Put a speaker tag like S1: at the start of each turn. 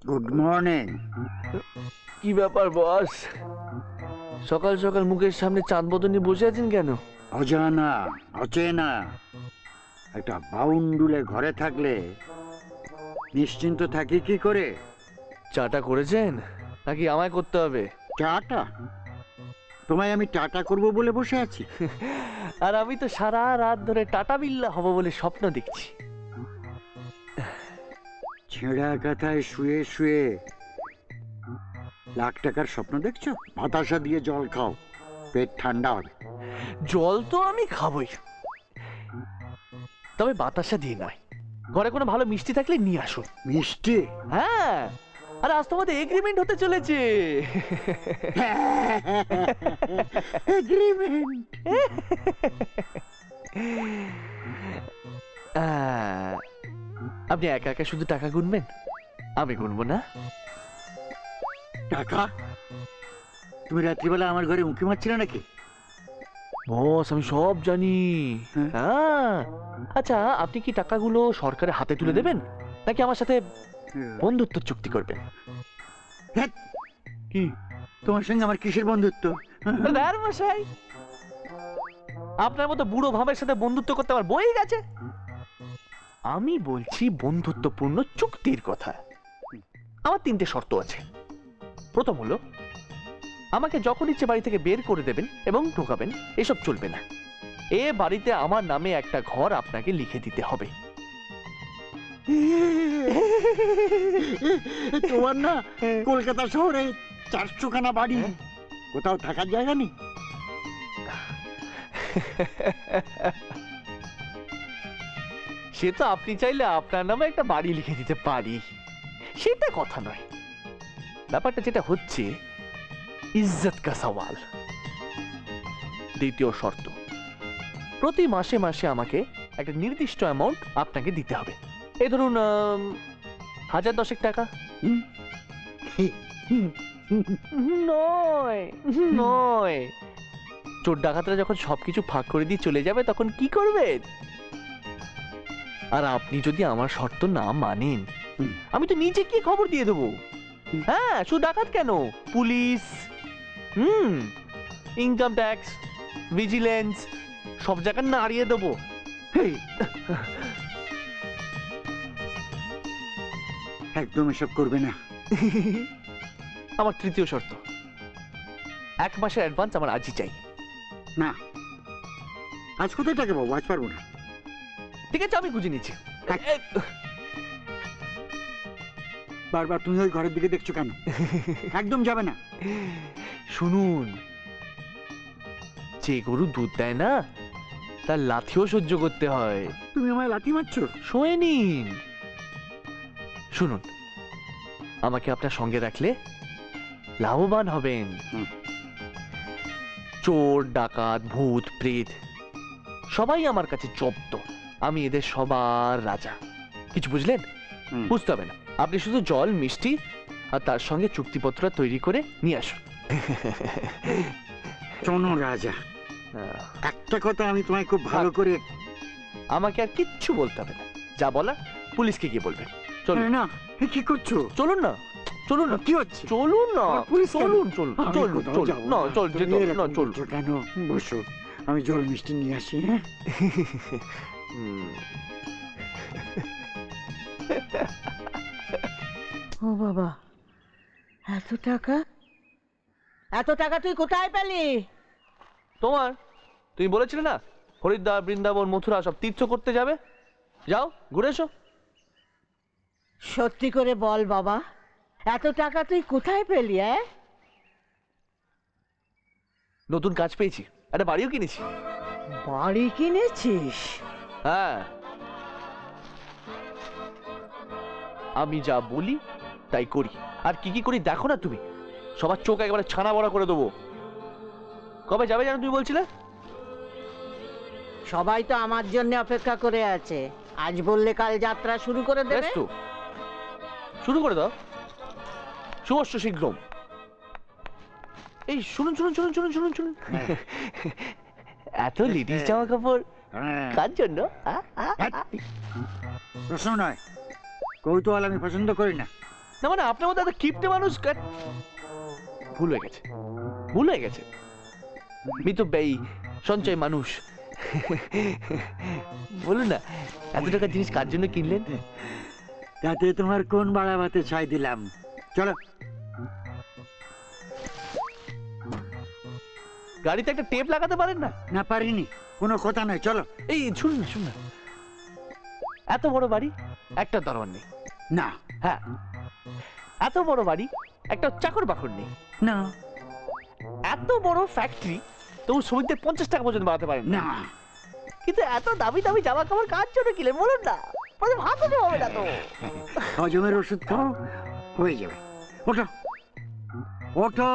S1: Good morning.
S2: কি ব্যাপার বস, সকাল সকাল মুখের সামনে চাঁদ বদনি বসে আছেন কেন?
S1: অজানা অচেনা একটা বাউন্ডুলে ঘরে থাকলে নিশ্চিন্ত থাকি কি করে?
S2: চাটা করেছেন নাকি আমায় করতে হবে?
S1: চাটা? তোমায় আমি টাটা করব বলে বসে আছি?
S2: আর আমি তো সারা রাত ধরে টাটা বিল্লা হব বলে স্বপ্ন দেখছি।
S1: ছেঁড়া কাঁথায় শুয়ে শুয়ে লাখ টাকার স্বপ্ন দেখছো? বাতাসা দিয়ে জল খাও, পেট ঠান্ডা হবে।
S2: জল তো আমি খাবই, তবে বাতাসা দিয়ে নয়। ঘরে কোনো ভালো মিষ্টি থাকলে নিয়ে আসুন।
S1: মিষ্টি?
S2: হ্যাঁ, আর আজ তোমাদের এগ্রিমেন্ট হতে চলেছে।
S1: এগ্রিমেন্ট?
S2: আপনি একা একা শুধু টাকা গুনবেন, আমি গুনবো না?
S1: টাকা? তুমি রাত্রিবেলা আমার ঘরে উঁকি মারছিলে নাকি?
S2: বস, আমি সব জানি। হ্যাঁ, আচ্ছা, আপনি কি টাকাগুলো সরকারের হাতে তুলে দেবেন নাকি আমার সাথে বন্ধুত্ব চুক্তি করবেন?
S1: ধ্যাৎ,
S2: কি
S1: তোমার সঙ্গে আমার কিসের বন্ধুত্ব?
S2: দার মশাই, আপনার মতো বুড়ো ভাবের সাথে বন্ধুত্ব করতে আমার বই গেছে। আমি বলছি বন্ধুত্বপূর্ণ চুক্তির কথা। আমার 3টে শর্ত আছে। প্রথম হলো, আমাকে যখন ইচ্ছে বাড়ি থেকে বের করে দেবেন এবং ঢোকাবেন, এসব চলবে না। এ বাড়িতে আমার নামে একটা ঘর আপনাকে লিখে দিতে হবে।
S1: তোমার না কলকাতা শহরে 400খানা বাড়ি, কোথাও থাকার জায়গা নেই?
S2: সে তো আপনি চাইলে আপনার নামে একটা বাড়ি লিখে দিতে পারি, সেটা কথা নয়। ব্যাপারটা যেটা হচ্ছে, ইজ্জত কা সওয়াল। দ্বিতীয় শর্ত, প্রতি মাসে মাসে আমাকে একটা নির্দিষ্ট অ্যামাউন্ট আপনাকে দিতে হবে। এই ধরুন 1010 টাকা। নয় নয়, চোর ডাকাতরা যখন সবকিছু ফাঁক করে দিয়ে চলে যাবে তখন কি করবেন? আর আপনি যদি আমার শর্ত না মানেন, আমি তো নিচে কি খবর দিয়ে দেবো। হ্যাঁ, শুধু ডাকাত কেন, পুলিশ, ইনকাম ট্যাক্স, ভিজিলেন্স, সব জায়গায় নাড়িয়ে দেবো।
S1: একদম এসব করবে না।
S2: আমার তৃতীয় শর্ত, 1 মাসের অ্যাডভান্স আমার আজই চাই।
S1: না, আজ কোথায় টাকা পাবো? আজ পারবো না।
S2: ঠিক আছে, আমি বুঝে নিচ্ছি।
S1: বারবার তুমি ওই ঘরের দিকে দেখছো কেন? একদম যাবে না।
S2: শুনুন, যে গরু দুধ দেয় না, তার লাথিও সহ্য করতে হয়।
S1: তুমি আমায় লাথি মারছো?
S2: শোয়ে নিন। শুনুন, আমাকে আপনার সঙ্গে রাখলে লাভবান হবেন। চোর ডাকাত ভূত প্রেত সবাই আমার কাছে জব্দ। আমি এদের সবার রাজা। কিছু বুঝলেন? বুঝতে হবে না, আপনি শুধু জল মিষ্টি আর তার সঙ্গে চুক্তিপত্র তৈরি করে নিয়ে আসুন।
S1: শোনো রাজা, একটা কথা আমি তোমায় খুব ভালো করে...
S2: আমাকে আর কিচ্ছু বলতে হবে না, যা বলার পুলিশকে গিয়ে বলবেন। চলুন
S1: না, কি করছো?
S2: চলুন না, চলুন না।
S1: কি হচ্ছে?
S2: চলুন না,
S1: পুলিশ
S2: চলুন চলুন চলুন চলুন। না, চল যেতে হবে না, চলুন।
S1: কেন? বসো, আমি জল মিষ্টি নিয়ে আসি। হ্যাঁ,
S3: ও বাবা, এত টাকা! এত টাকা তুই কোথায় পেলি?
S2: তোমার, তুমি বলেছিলে না হরিদ্বার বৃন্দাবন মথুরা সব তীর্থ করতে যাবে, যাও ঘুরে এসো।
S3: সত্যি করে বল বাবা, এত টাকা তুই কোথায় পেলি?
S2: নতুন কাজ পেয়েছি, একটা বাড়িও কিনেছি।
S3: বাড়ি কিনেছিস?
S2: হ্যাঁ, আমি যা বলি তাই করি, আর কি কি করি দেখো না তুমি। সবার চোখ একেবারে ছানা বড়া করে দেবো। কবে যাবে জানো তুমি বলছিলে?
S3: সবাই তো আমার জন্য অপেক্ষা করে আছে, আজ বললে কাল যাত্রা শুরু করে দেবে।
S2: বেশ তো, শুরু করে দাও, শুভস্য শীঘ্রম। এই শুনুন শুনুন শুনুন শুনুন শুনুন শুনুন, এত লেডিস জামা কাপড় কার জন্য?
S1: প্রশ্ন নয়, কৌতূহল আমি পছন্দ করি না।
S2: না মানে আপনার মতো এত কিপটে মানুষ ভুল হয়ে গেছে, ভুল হয়ে গেছে। মিতব্যয়ী সঞ্চয় মানুষ। বলুন না, এত টাকার জিনিস কার জন্য কিনলেন?
S1: তাতে তোমার কোন বাড়াবাতে ছাই দিলাম। চলো।
S2: গাড়িতে একটা টেপ লাগাতে পারেন না?
S1: না পারিনি, কোনো কথা নয়, চলো।
S2: এই শুনুন না, শুনুন না, এত বড় বাড়ি একটা দরওয়ান নেই।
S1: না
S2: হ্যাঁ, এত বড় বাড়ি একটা চাকর বাকর নেই।
S1: না
S2: এত বড় ফ্যাক্টরি তবু শ্রমিকদের 50 টাকা পর্যন্ত বাড়াতে পারেন না।
S1: না,
S2: কিন্তু এত দামি দামি জামা কাপড় কার জন্য কিনলেন বলুন না? হাতে হবে না তো।
S1: হজমের ওষুধ খাও, হয়ে যাবে। ওঠো ওঠো।